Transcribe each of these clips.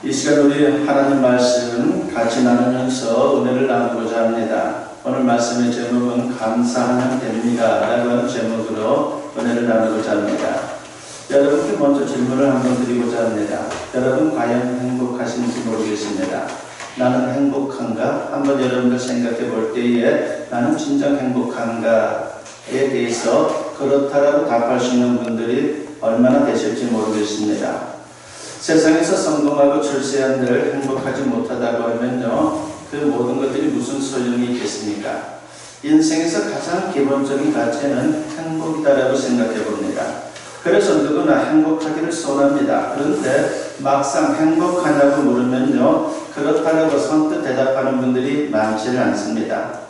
이 시간 우리 하나님 말씀 같이 나누면서 은혜를 나누고자 합니다. 오늘 말씀의 제목은 감사하면 됩니다 라고 하는 제목으로 은혜를 나누고자 합니다. 여러분께 먼저 질문을 한번 드리고자 합니다. 여러분 과연 행복하신지 모르겠습니다. 나는 행복한가? 한번 여러분들 생각해 볼 때에 나는 진정 행복한가에 대해서 그렇다라고 답할 수 있는 분들이 얼마나 되실지 모르겠습니다. 세상에서 성공하고 출세한들 행복하지 못하다고 하면요, 그 모든 것들이 무슨 소용이 있겠습니까? 인생에서 가장 기본적인 가치는 행복이다라고 생각해 봅니다. 그래서 누구나 행복하기를 소원합니다. 그런데 막상 행복하냐고 물으면요, 그렇다라고 선뜻 대답하는 분들이 많지는 않습니다.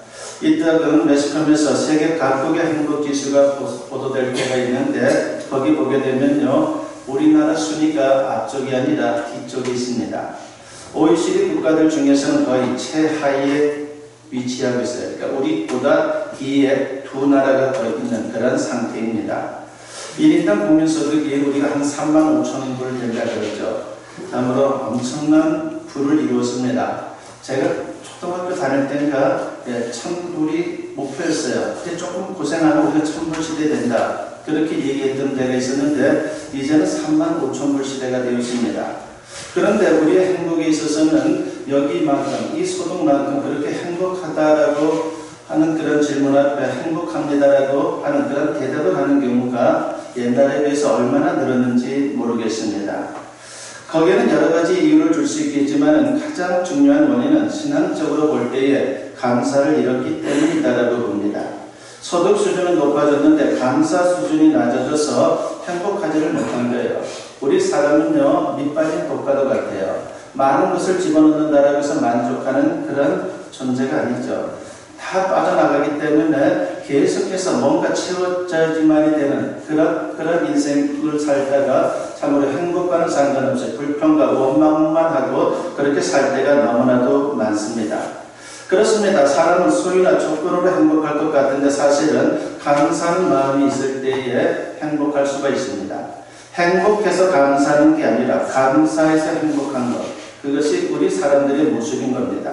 이따금 매스컴에서 세계 각국의 행복지수가 보도될 때가 있는데 거기 보게 되면요, 우리나라 순위가 앞쪽이 아니라 뒤쪽에 있습니다. OECD 국가들 중에서는 거의 최하위에 위치하고 있어요. 그러니까 우리보다 뒤에 두 나라가 더 있는 그런 상태입니다. 1인당 국민소득이 우리가 한 3만 5천 불 된다 그러죠. 참으로 엄청난 부를 이루었습니다. 제가 초등학교 다닐 때니까 1,000불이 목표였어요. 그때 조금 고생하면 우리가 1,000불 시대 된다. 그렇게 얘기했던 때가 있었는데 이제는 3만 5천 불 시대가 되었습니다. 그런데 우리의 행복에 있어서는 여기만큼, 이 소득만큼 그렇게 행복하다라고 하는 그런 질문 앞에 행복합니다라고 하는 그런 대답을 하는 경우가 옛날에 비해서 얼마나 늘었는지 모르겠습니다. 거기에는 여러 가지 이유를 줄 수 있겠지만 가장 중요한 원인은 신앙적으로 볼 때에 감사를 잃었기 때문이다라고 봅니다. 소득 수준은 높아졌는데 감사 수준이 낮아져서 행복하지를 못한 거예요. 우리 사람은요, 밑빠진 독가도 같아요. 많은 것을 집어넣는다라고 해서 만족하는 그런 존재가 아니죠. 다 빠져나가기 때문에 계속해서 뭔가 채워져야지만이 되는 그런 인생을 살다가 참으로 행복과는 상관없이 불평과 원망만 하고 그렇게 살 때가 너무나도 많습니다. 그렇습니다. 사람은 소유나 조건으로 행복할 것 같은데 사실은 감사하는 마음이 있을 때에 행복할 수가 있습니다. 행복해서 감사하는 게 아니라 감사해서 행복한 것, 그것이 우리 사람들의 모습인 겁니다.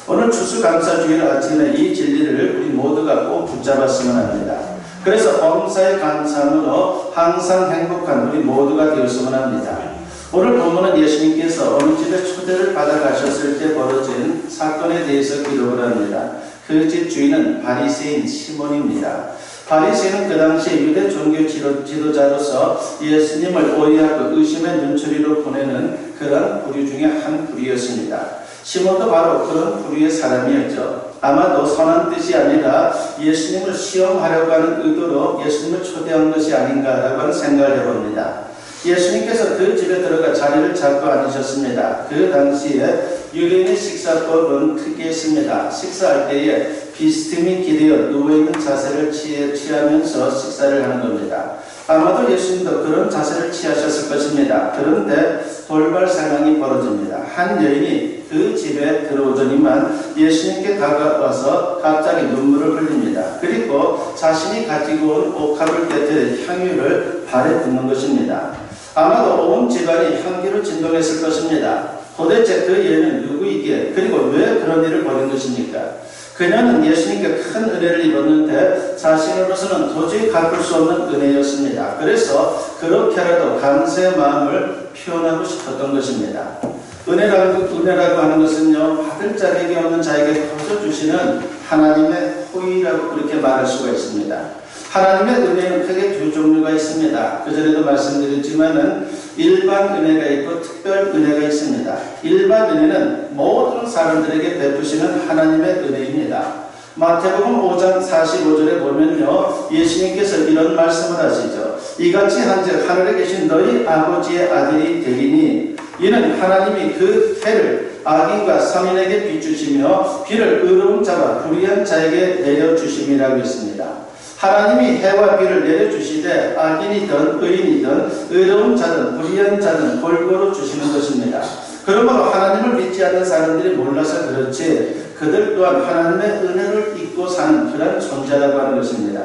오늘 추수감사주일 아침에 이 진리를 우리 모두가 꼭 붙잡았으면 합니다. 그래서 범사에 감사함으로 항상 행복한 우리 모두가 되었으면 합니다. 오늘 본문은 예수님께서 어느 집에 초대를 받아가셨을 때 벌어진 사건에 대해서 기록을 합니다. 그 집 주인은 바리새인 시몬입니다. 바리새인은 그 당시 유대 종교 지도자로서 예수님을 오해하고 의심의 눈초리로 보내는 그런 부류 중에 한 부류였습니다. 시몬도 바로 그런 부류의 사람이었죠. 아마도 선한 뜻이 아니라 예수님을 시험하려고 하는 의도로 예수님을 초대한 것이 아닌가라고 하는 생각을 해봅니다. 예수님께서 그 집에 들어가 자리를 잡고 앉으셨습니다. 그 당시에 유대인의 식사법은 특이했습니다. 식사할 때에 비스듬히 기대어 누워있는 자세를 취하면서 식사를 하는 겁니다. 아마도 예수님도 그런 자세를 취하셨을 것입니다. 그런데 돌발 상황이 벌어집니다. 한 여인이 그 집에 들어오더니만 예수님께 다가와서 갑자기 눈물을 흘립니다. 그리고 자신이 가지고 온 옥합을 곁에 향유를 발에 붓는 것입니다. 아마도 온 집안이 향기로 진동했을 것입니다. 도대체 그 여인은 누구이기에 그리고 왜 그런 일을 벌인 것입니까? 그녀는 예수님께 큰 은혜를 입었는데 자신으로서는 도저히 갚을 수 없는 은혜였습니다. 그래서 그렇게라도 감사의 마음을 표현하고 싶었던 것입니다. 은혜라고 하는 것은요, 받을 자격이 없는 자에게 거저 주시는 하나님의 호의라고 그렇게 말할 수가 있습니다. 하나님의 은혜는 크게 두 종류가 있습니다. 그전에도 말씀드렸지만은 일반 은혜가 있고 특별 은혜가 있습니다. 일반 은혜는 모든 사람들에게 베푸시는 하나님의 은혜입니다. 마태복음 5장 45절에 보면요, 예수님께서 이런 말씀을 하시죠. 이같이 한즉 하늘에 계신 너희 아버지의 아들이 되리니 이는 하나님이 그 해를 악인과 선인에게 비추시며 비를 의로운 자와 불의한 자에게 내려주심이라고 했습니다. 하나님이 해와 비를 내려주시되 악인이든 의인이든 의로운 자든 불의한 자든 골고루 주시는 것입니다. 그러므로 하나님을 믿지 않는 사람들이 몰라서 그렇지 그들 또한 하나님의 은혜를 잊고 사는 그런 존재라고 하는 것입니다.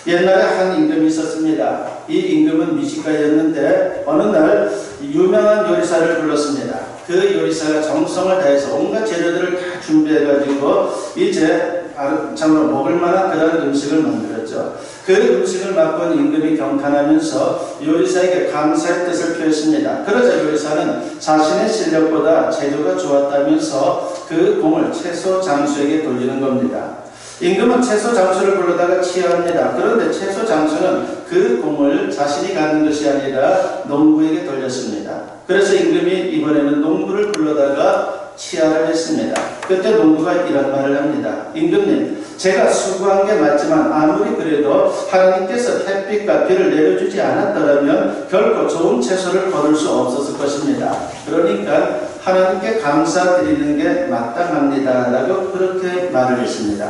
옛날에 한 임금이 있었습니다. 이 임금은 미식가였는데 어느 날 유명한 요리사를 불렀습니다. 그 그 요리사가 정성을 다해서 온갖 재료들을 다 준비해가지고 이제 참으로 먹을 만한 그런 음식을 만들었죠. 그 음식을 맛본 임금이 경탄하면서 요리사에게 감사의 뜻을 표했습니다. 그러자 요리사는 자신의 실력보다 재료가 좋았다면서 그 공을 채소 장수에게 돌리는 겁니다. 임금은 채소 장수를 불러다가 치하합니다. 그런데 채소 장수는 그 공을 자신이 갖는 것이 아니라 농부에게 돌렸습니다. 그래서 임금이 이번에는 농부를 불러다가 치하를 했습니다. 그때 농부가 이런 말을 합니다. 임금님, 제가 수고한 게 맞지만 아무리 그래도 하나님께서 햇빛과 비를 내려주지 않았더라면 결코 좋은 채소를 거둘 수 없었을 것입니다. 그러니까 하나님께 감사드리는 게 마땅합니다 라고 그렇게 말을 했습니다.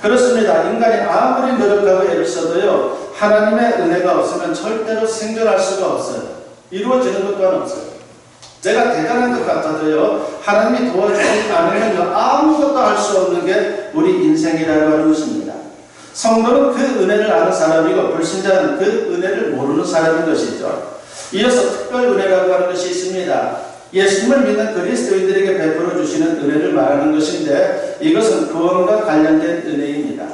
그렇습니다. 인간이 아무리 노력하고 애를 써도요, 하나님의 은혜가 없으면 절대로 생존할 수가 없어요. 이루어지는 것 또한 없어요. 제가 대단한 것 같아도요, 하나님이 도와주지 않으면 아무것도 할 수 없는 게 우리 인생이라고 하는 것입니다. 성도는 그 은혜를 아는 사람이고 불신자는 그 은혜를 모르는 사람인 것이죠. 이어서 특별 은혜라고 하는 것이 있습니다. 예수님을 믿는 그리스도인들에게 베풀어 주시는 은혜를 말하는 것인데 이것은 구원과 관련된 은혜입니다.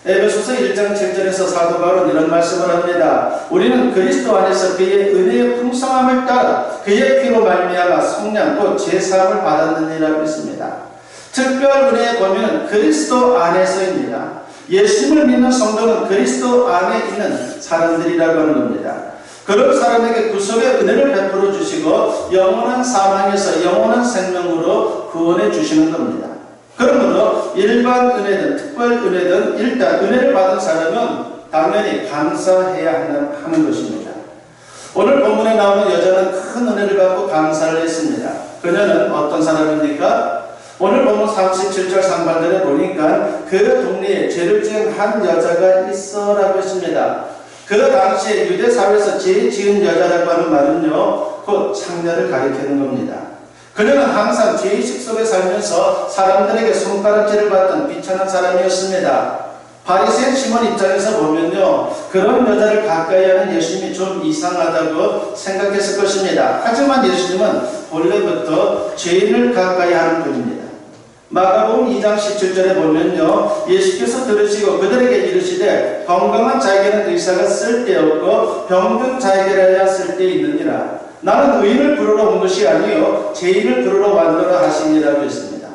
에베소서 1장 7절에서 사도 바울은 이런 말씀을 합니다. 우리는 그리스도 안에서 그의 은혜의 풍성함을 따라 그의 피로 말미암아 속량 곧 제사함을 받았느니라고 했습니다. 특별 은혜의 범위는 그리스도 안에서입니다. 예수님을 믿는 성도는 그리스도 안에 있는 사람들이라고 하는 겁니다. 그런 사람에게 구속의 은혜를 베풀어 주시고 영원한 사망에서 영원한 생명으로 구원해 주시는 겁니다. 그러므로 일반 은혜든 특별 은혜든 일단 은혜를 받은 사람은 당연히 감사해야 하는 것입니다. 오늘 본문에 나오는 여자는 큰 은혜를 받고 감사를 했습니다. 그녀는 어떤 사람입니까? 오늘 본문 37절 상반절에 보니까 그 동네에 죄를 지은 한 여자가 있어라고 했습니다. 그 당시에 유대 사회에서 죄 지은 여자라고 하는 말은요, 곧 창녀를 가리키는 겁니다. 그녀는 항상 죄의식 속에 살면서 사람들에게 손가락질을 받던 비천한 사람이었습니다. 바리새인 시몬 입장에서 보면요, 그런 여자를 가까이 하는 예수님이 좀 이상하다고 생각했을 것입니다. 하지만 예수님은 본래부터 죄인을 가까이 하는 분입니다. 마가복음 2장 17절에 보면요, 예수께서 들으시고 그들에게 이르시되 건강한 자에게는 의사가 쓸데없고 병든 자에게라야 쓸데있느니라. 나는 의인을 부르러 온 것이 아니요 죄인을 부르러 왔노라 하시니라고 했습니다.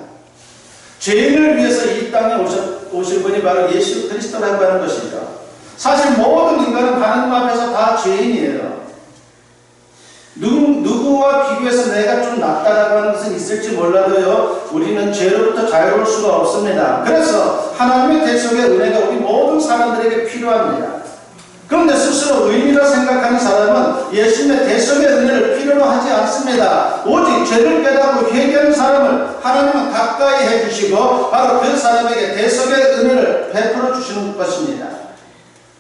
죄인을 위해서 이 땅에 오신 분이 바로 예수 그리스도라고 하는 것이죠. 사실 모든 인간은 하나님 앞에서 다 죄인이에요. 누구와 비교해서 내가 좀 낫다라고 하는 것은 있을지 몰라도요, 우리는 죄로부터 자유로울 수가 없습니다. 그래서 하나님의 대속의 은혜가 우리 모든 사람들에게 필요합니다. 그런데 스스로 의인이라 생각하는 사람은 예수님의 대속의 은혜를 필요로 하지 않습니다. 오직 죄를 깨닫고 회개하는 사람을 하나님은 가까이 해주시고 바로 그 사람에게 대속의 은혜를 베풀어 주시는 것입니다.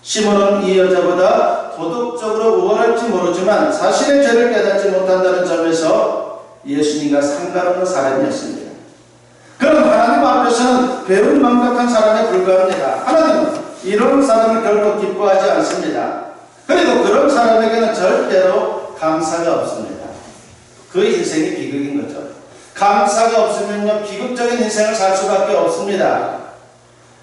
시몬은 이 여자보다 도덕적으로 우월할지 모르지만 자신의 죄를 깨닫지 못한다는 점에서 예수님과 상관없는 사람이었습니다. 그럼 하나님 앞에서는 배운 망각한 사람에 불과합니다. 하나님은 이런 사람을 결코 기뻐하지 않습니다. 그리고 그런 사람에게는 절대로 감사가 없습니다. 그 인생이 비극인 거죠. 감사가 없으면요, 비극적인 인생을 살 수밖에 없습니다.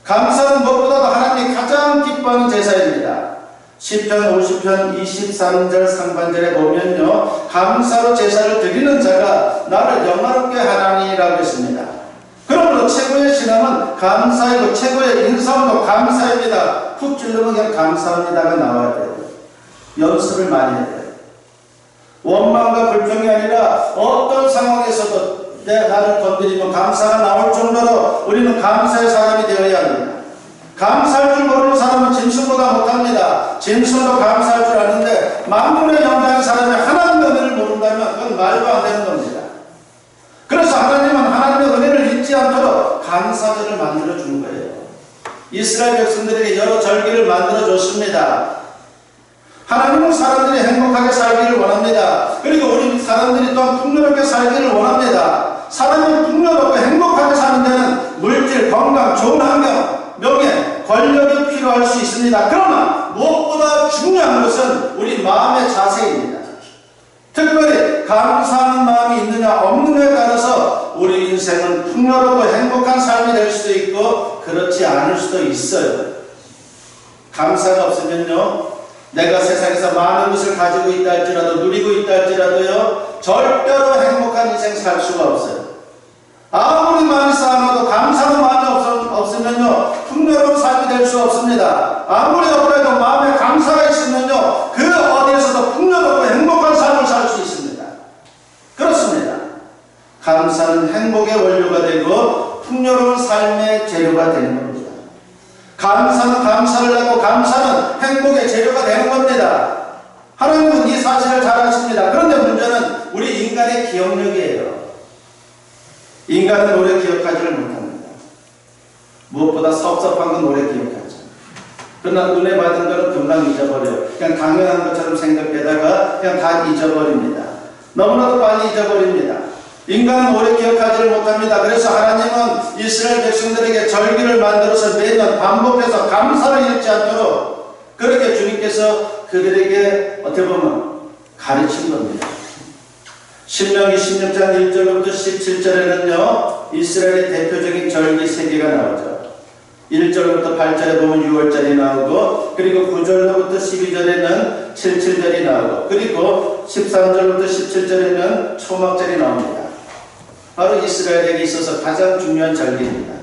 감사는 무엇보다도 하나님이 가장 기뻐하는 제사입니다. 시편 50편 23절 상반절에 보면요, 감사로 제사를 드리는 자가 나를 영화롭게 하나니라고 했습니다. 그러므로 최고의 신앙은 감사이고 최고의 인성도 감사입니다. 푹 찔러면 그냥 감사합니다가 나와야 돼요. 연습을 많이 해야 돼요. 원망과 불평이 아니라 어떤 상황에서도 나를 건드리면 감사가 나올 정도로 우리는 감사의 사람이 되어야 합니다. 감사할 줄 모르는 사람은 짐승보다 못합니다. 짐승도 감사할 줄 아는데 만물의 영광인 사람이 하나님의 은혜를 모른다면 그건 말도 안 되는 겁니다. 그래서 하나님은 하나님의 은혜를 잊지 않도록 감사절을 만들어 주는 거예요. 이스라엘 백성들에게 여러 절기를 만들어 줬습니다. 하나님은 사람들이 행복하게 살기를 원합니다. 그리고 우리 사람들이 또한 풍요롭게 살기를 원합니다. 사람이 풍요롭고 행복하게 사는 데는 물질, 건강, 좋은 환경, 명예, 권력이 필요할 수 있습니다. 그러나 무엇보다 중요한 것은 우리 마음의 자세입니다. 특별히 감사하는 마음이 있느냐 없느냐에 따라서 우리 인생은 풍요롭고 행복한 삶이 될 수도 있고 그렇지 않을 수도 있어요. 감사가 없으면요, 내가 세상에서 많은 것을 가지고 있다 할지라도, 누리고 있다 할지라도요, 절대로 행복한 인생 살 수가 없어요. 아무리 많이 쌓아놔도 감사의 마음이 없으면요, 풍요로운 삶이 될 수 없습니다. 아무리 없더라도 마음에 감사가 있으면요, 그 어디에서도 풍요롭고 행복한 삶을 살 수 있습니다. 그렇습니다. 감사는 행복의 원료가 되고 풍요로운 삶의 재료가 되는 겁니다. 감사는 감사를 하고 감사는 행복의 재료가 되는 겁니다. 하나님은 이 사실을 잘 아십니다. 그런데 문제는 우리 인간의 기억력이에요. 인간은 오래 기억하지를 못합니다. 무엇보다 섭섭한 건 오래 기억하죠. 그러나 은혜 받은 것은 금방 잊어버려요. 그냥 당연한 것처럼 생각되다가 그냥 다 잊어버립니다. 너무나도 빨리 잊어버립니다. 인간은 오래 기억하지를 못합니다. 그래서 하나님은 이스라엘 백성들에게 절기를 만들어서 매년 반복해서 감사를 잃지 않도록 그렇게 주님께서 그들에게 어떻게 보면 가르친 겁니다. 신명기 16장 1절부터 17절에는요, 이스라엘의 대표적인 절기 3개가 나오죠. 1절부터 8절에 보면 6월절이 나오고, 그리고 9절부터 12절에는 77절이 나오고, 그리고 13절부터 17절에는 초막절이 나옵니다. 바로 이스라엘에게 있어서 가장 중요한 절기입니다.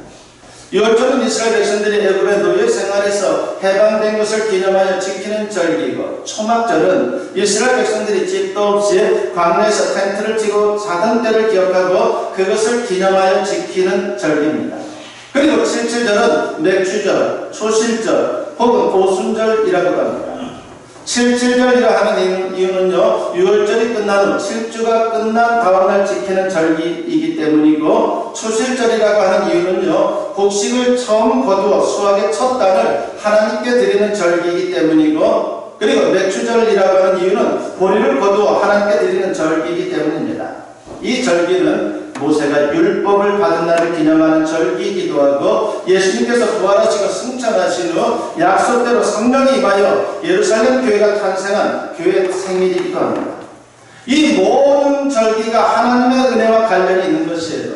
6월절은 이스라엘 백성들이 애굽의 노예 생활에서 해방된 것을 기념하여 지키는 절기이고, 초막절은 이스라엘 백성들이 집도 없이 광야에서 텐트를 치고 자던 때를 기억하고 그것을 기념하여 지키는 절기입니다. 그리고 77절은 맥추절, 소실절 혹은 오순절이라고 합니다. 77절이라 하는 이유는요, 6월절이 끝난 후 7주가 끝난 다음날 지키는 절기이기 때문이고, 초실절이라고 하는 이유는요, 곡식을 처음 거두어 수확의 첫 단을 하나님께 드리는 절기이기 때문이고, 그리고 맥추절이라고 하는 이유는 보리를 거두어 하나님께 드리는 절기이기 때문입니다. 이 절기는 모세가 율법을 받은 날을 기념하는 절기이기도 하고, 예수님께서 부활하시고 승천하신 후 약속대로 성령이 임하여 예루살렘 교회가 탄생한 교회 생일이기도 합니다. 이 모든 절기가 하나님의 은혜와 관련이 있는 것이에요.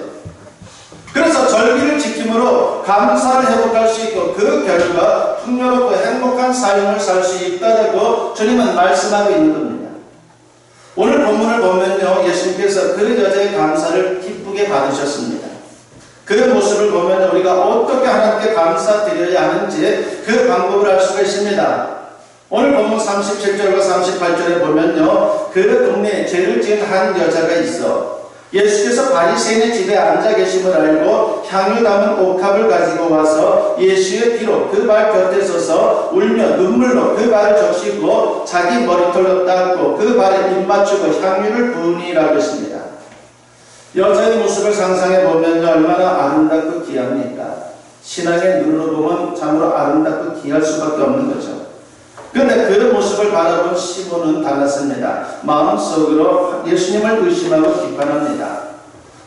그래서 절기를 지킴으로 감사를 회복할 수 있고, 그 결과 풍요롭고 행복한 삶을 살 수 있다고 주님은 말씀하고 있는 겁니다. 오늘 본문을 보면요, 예수님께서 그 여자의 감사를 기쁘게 받으셨습니다. 그 모습을 보면 우리가 어떻게 하나님께 감사드려야 하는지 그 방법을 알 수가 있습니다. 오늘 본문 37절과 38절에 보면요, 그 동네에 죄를 지은 한 여자가 있어 예수께서 바리새인의 집에 앉아 계심을 알고 향유 담은 옥합을 가지고 와서 예수의 뒤로 그 발 곁에 서서 울며 눈물로 그 발을 적시고 자기 머리털로 닦고 그 발에 입 맞추고 향유를 부으니라고 했습니다. 여자의 모습을 상상해 보면 얼마나 아름답고 귀합니까? 신앙의 눈으로 보면 참으로 아름답고 귀할 수밖에 없는 거죠. 그런데 그 모습을 바라본 시몬은 달랐습니다. 마음속으로 예수님을 의심하고 비판합니다.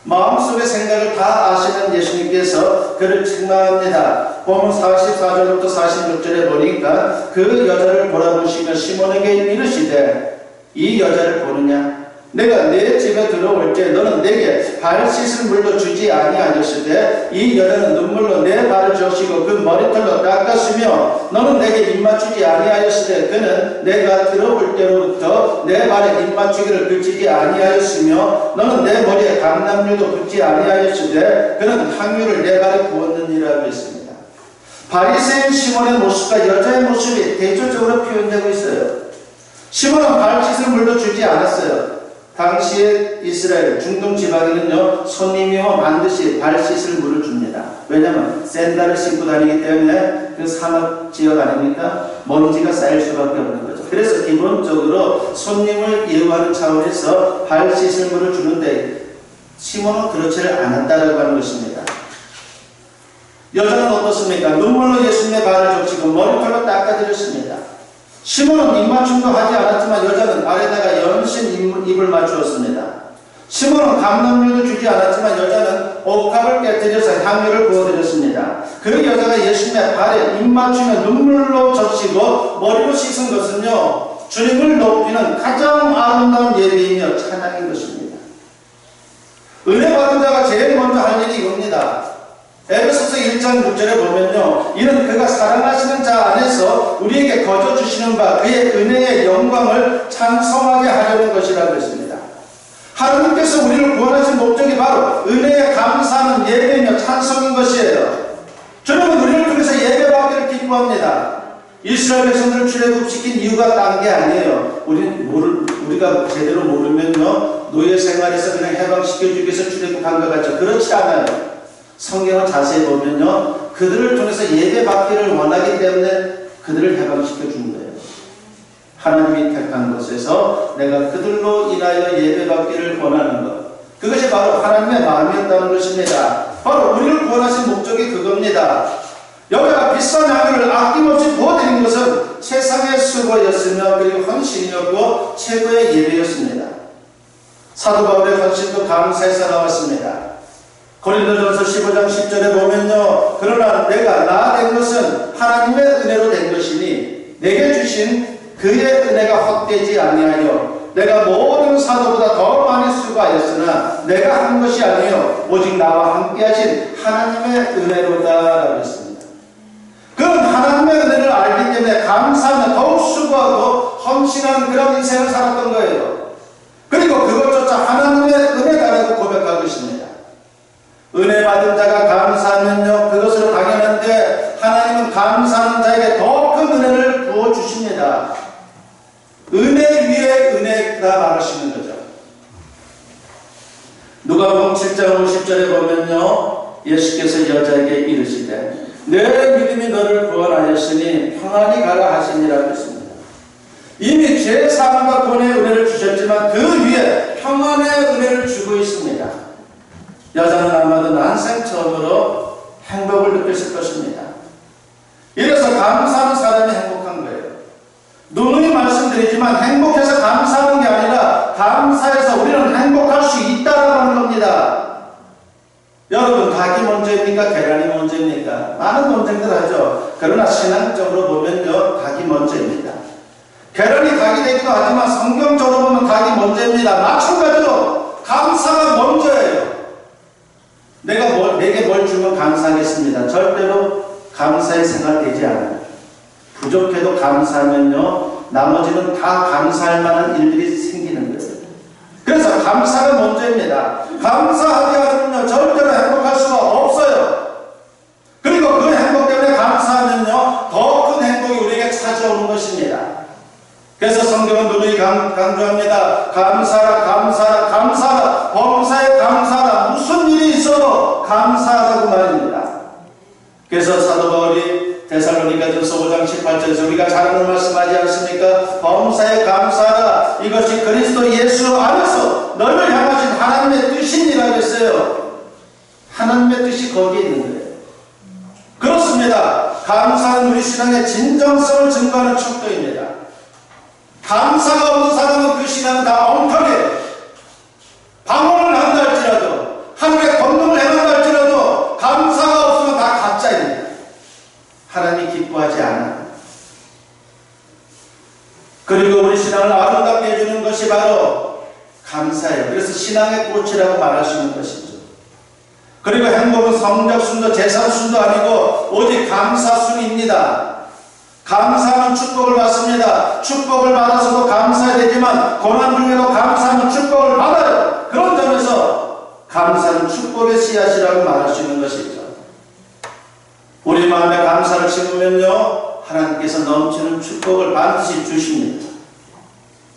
마음속의 생각을 다 아시는 예수님께서 그를 책망합니다. 보면 44절부터 46절에 보니까 그 여자를 보라보시며 시몬에게 이르시되 이 여자를 보느냐? 내가 내 집에 들어올 때 너는 내게 발 씻을 물도 주지 아니하였으되 이 여자는 눈물로 내 발을 적시고 그 머리털로 닦았으며 너는 내게 입맞추지 아니하였으되 그는 내가 들어올 때로부터 내 발에 입맞추기를 그치지 아니하였으며 너는 내 머리에 감람류도 붓지 아니하였으되 그는 향유를 내 발에 부었느니라 했습니다. 바리새인 시몬의 모습과 여자의 모습이 대조적으로 표현되고 있어요. 시몬은 발 씻을 물도 주지 않았어요. 당시에 이스라엘 중동 지방에는요, 손님이 오면 반드시 발 씻을 물을 줍니다. 왜냐하면 샌들을 신고 다니기 때문에 그 사막 지역 아닙니까? 먼지가 쌓일 수밖에 없는 거죠. 그래서 기본적으로 손님을 예우하는 차원에서 발 씻을 물을 주는데 시몬은 그렇지를 않았다라고 하는 것입니다. 여자는 어떻습니까? 눈물로 예수님의 발을 적시고 머리털로 닦아드렸습니다. 시몬은 입맞춤도 하지 않았지만 여자는 발에다가 연신 입을 맞추었습니다. 시몬은 감람류도 주지 않았지만 여자는 옥합을 깨뜨려서 향유를 부어드렸습니다. 그 여자가 예수님의 발에 입맞추며 눈물로 적시고 머리로 씻은 것은요, 주님을 높이는 가장 아름다운 예배이며 찬양인 것입니다. 은혜 받은 자가 제일 먼저 할 일이 이겁니다. 에베소서 1장 6절에 보면요, 이는 그가 사랑하시는 자 안에서 우리에게 거저 주시는 바 그의 은혜의 영광을 찬송하게 하려는 것이라고 했습니다. 하나님께서 우리를 구원하신 목적이 바로 은혜에 감사하는 예배이며 찬송인 것이에요. 주님은 우리를 통해서 예배받기를 기뻐합니다. 이스라엘 백성들을 출애굽시킨 이유가 딴 게 아니에요. 우리가 제대로 모르면요, 노예 생활에서 그냥 해방시켜주기 위해서 출애굽한 것 같죠. 그렇지 않아요. 성경을 자세히 보면요, 그들을 통해서 예배받기를 원하기 때문에 그들을 해방시켜 준 거예요. 하나님이 택한 곳에서 내가 그들로 인하여 예배받기를 원하는 것, 그것이 바로 하나님의 마음이었다는 것입니다. 바로 우리를 구원하신 목적이 그겁니다. 여기가 비싼 양을 아낌없이 부어드린 것은 세상의 수고였으며 그리고 헌신이었고 최고의 예배였습니다. 사도 바울의 헌신도 감사해서 나왔습니다. 고린도전서 15장 10절에 보면요, 그러나 내가 나 된 것은 하나님의 은혜로 된 것이니 내게 주신 그의 은혜가 헛되지 아니하여 내가 모든 사도보다 더 많이 수고하였으나 내가 한 것이 아니요 오직 나와 함께 하신 하나님의 은혜로다 라고 했습니다. 그런 하나님의 은혜를 알기 때문에 감사하며 더욱 수고하고 헌신한 그런 인생을 살았던 거예요. 그리고 그것조차 하나님의 은혜다라고 고백하고 있습니다. 은혜 받은 자가 감사하면요, 그것으로 당연한데 하나님은 감사하는 자에게 더 큰 은혜를 부어주십니다. 은혜 위에 은혜가 말하시는 거죠. 누가복음 7장 50절에 보면요, 예수께서 여자에게 이르시되 내 믿음이 너를 구원하였으니 평안히 가라 하시니라 했습니다. 이미 죄 사함과 구원의 은혜를 주셨지만 그 위에 평안의 은혜를 주고 있습니다. 여자는 아마도 난생 처음으로 행복을 느꼈을 것입니다. 이래서 감사하는 사람이 행복한 거예요. 누누이 말씀드리지만 행복해서 감사하는 게 아니라 감사해서 우리는 행복할 수 있다라고 하는 겁니다. 여러분, 닭이 먼저입니까? 계란이 먼저입니까? 많은 논쟁들 하죠. 그러나 신앙적으로 보면요, 닭이 먼저입니다. 계란이 닭이 되기도 하지만 성경적으로 보면 닭이 먼저입니다. 마찬가지로 감사가 먼저예요. 내게 뭘 주면 감사하겠습니다. 절대로 감사의 생활 되지 않아요. 부족해도 감사하면요, 나머지는 다 감사할 만한 일들이 생기는 거예요. 그래서 감사가 먼저입니다. 감사하지 않으면요, 절대로 행복할 수가 없어요. 그리고 그 행복 때문에 감사하면요, 더 큰 행복이 우리에게 찾아오는 것입니다. 그래서 성경은 누누이 강조합니다. 감사하라, 감사하라, 감사하라. 범사에 감사하라. 무슨 일이 있어도 감사하라고 말입니다. 그래서 사도 바울이 데살로니가전서 5장 18절에서 우리가 잘 아는 말씀하지 않습니까? 범사에 감사하라. 이것이 그리스도 예수 안에서 너를 향하신 하나님의 뜻이니라고 했어요. 하나님의 뜻이 거기에 있는 거예요. 그렇습니다. 감사는 우리 신앙의 진정성을 증거하는 척도입니다. 감사가 없는 사람은 그 신앙은 다 엉터리예요. 방언을 한다 할지라도, 하늘의 권능을 행한다 할지라도 감사가 없으면 다 가짜입니다. 하나님이 기뻐하지 않아요. 그리고 우리 신앙을 아름답게 해주는 것이 바로 감사예요. 그래서 신앙의 꽃이라고 말할 수 있는 것이죠. 그리고 행복은 성적순도 재산순도 아니고 오직 감사순입니다. 감사하면 축복을 받습니다. 축복을 받아서도 감사해야 되지만 고난 중에도 감사하면 축복을 받아요. 그런 점에서 감사는 축복의 씨앗이라고 말할 수 있는 것이죠. 우리 마음에 감사를 심으면요, 하나님께서 넘치는 축복을 반드시 주십니다.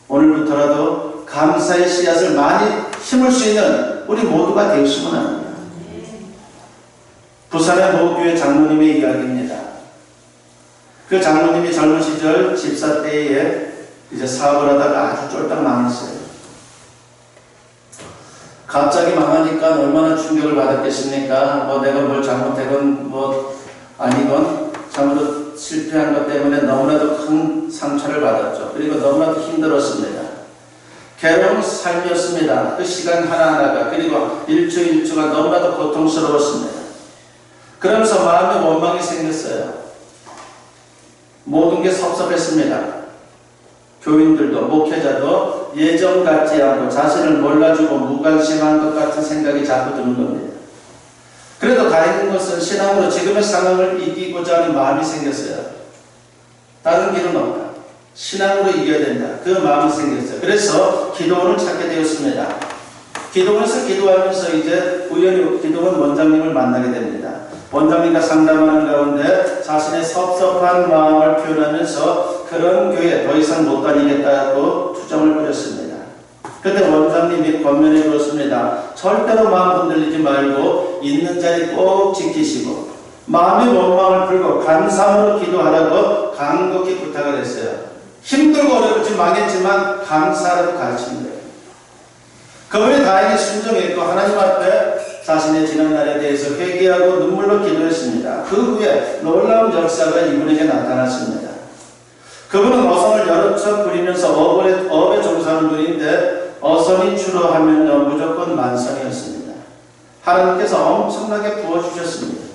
오늘부터라도 감사의 씨앗을 많이 심을 수 있는 우리 모두가 되시면 합니다. 부산의 모교회 장로님의 이야기입니다. 그 장로님이 젊은 시절 집사 때에 이제 사업을 하다가 아주 쫄딱 망했어요. 갑자기 망하니까 얼마나 충격을 받았겠습니까? 내가 뭘 잘못하건 아니건 참으로 실패한 것 때문에 너무나도 큰 상처를 받았죠. 그리고 너무나도 힘들었습니다. 괴로운 삶이었습니다. 그 시간 하나하나가, 그리고 일주가 너무나도 고통스러웠습니다. 그러면서 마음에 원망이 생겼어요. 모든 게 섭섭했습니다. 교인들도 목회자도 예전 같지 않고 자신을 몰라주고 무관심한 것 같은 생각이 자꾸 드는 겁니다. 그래도 다행인 것은 신앙으로 지금의 상황을 이기고자 하는 마음이 생겼어요. 다른 길은 없다. 신앙으로 이겨야 된다. 그 마음이 생겼어요. 그래서 기도원을 찾게 되었습니다. 기도원에서 기도하면서 이제 우연히 기도원 원장님을 만나게 됩니다. 원장님과 상담하는 가운데 자신의 섭섭한 마음을 표현하면서 그런 교회 더 이상 못 다니겠다고 투정을 부렸습니다. 그때 원장님이 권면해 주었습니다. 절대로 마음 흔들리지 말고 있는 자리 꼭 지키시고 마음의 원망을 풀고 감사함으로 기도하라고 간곡히 부탁을 했어요. 힘들고 어렵지 망했지만 감사하라고 가르치는 거예요. 그분이 다행히 순종했고 하나님 앞에 자신의 지난 날에 대해서 회개하고 눈물로 기도했습니다. 그 후에 놀라운 역사가 이분에게 나타났습니다. 그분은 어선을 여러 척 부리면서 업에 종사하는 분인데 어선이 추로하면요 무조건 만선이었습니다. 하나님께서 엄청나게 부어주셨습니다.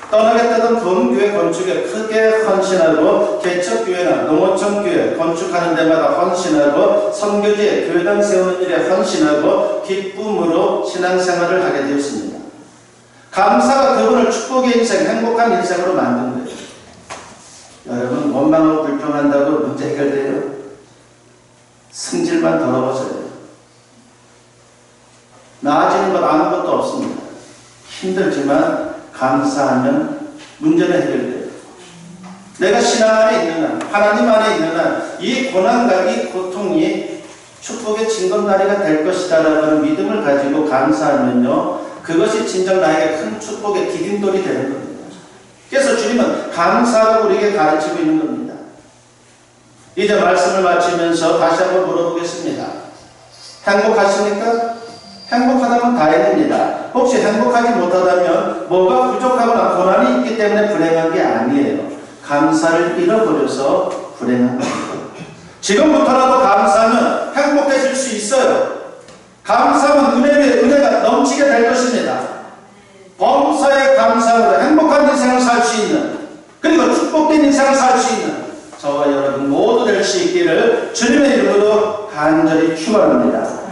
떠나겠다던 금교회 건축에 크게 헌신하고 개척교회나 농어촌 교회 건축하는 데마다 헌신하고 선교지에 교회당 세우는 일에 헌신하고 기쁨으로 신앙생활을 하게 되었습니다. 감사가 그분을 축복의 인생, 행복한 인생으로 만든 거예요. 여러분 원망하고 불평한다고 문제 해결돼요? 성질만 더러워져요. 나아지는 것 아무것도 없습니다. 힘들지만 감사하면 문제는 해결돼요. 내가 신앙 안에 있는 한, 하나님 안에 있는 한 이 고난과 이 고통이 축복의 징검다리가 될 것이다 라는 믿음을 가지고 감사하면요 그것이 진정 나에게 큰 축복의 디딤돌이 되는 겁니다. 그래서 주님은 감사하고 우리에게 가르치고 있는 겁니다. 이제 말씀을 마치면서 다시 한번 물어보겠습니다. 행복하십니까? 행복하다면 다행입니다. 혹시 행복하지 못하다면 뭐가 부족하거나 고난이 있기 때문에 불행한 게 아니에요. 감사를 잃어버려서 불행한 겁니다. 지금부터라도 감사하면 행복해질 수 있어요. 감사하면 은혜 위에 은혜가 넘치게 될 것입니다. 범사에 감사하고 행복한 인생을 살 수 있는 그리고 축복된 인생을 살 수 있는 저와 여러분 모두 될 수 있기를 주님의 이름으로 간절히 축원합니다.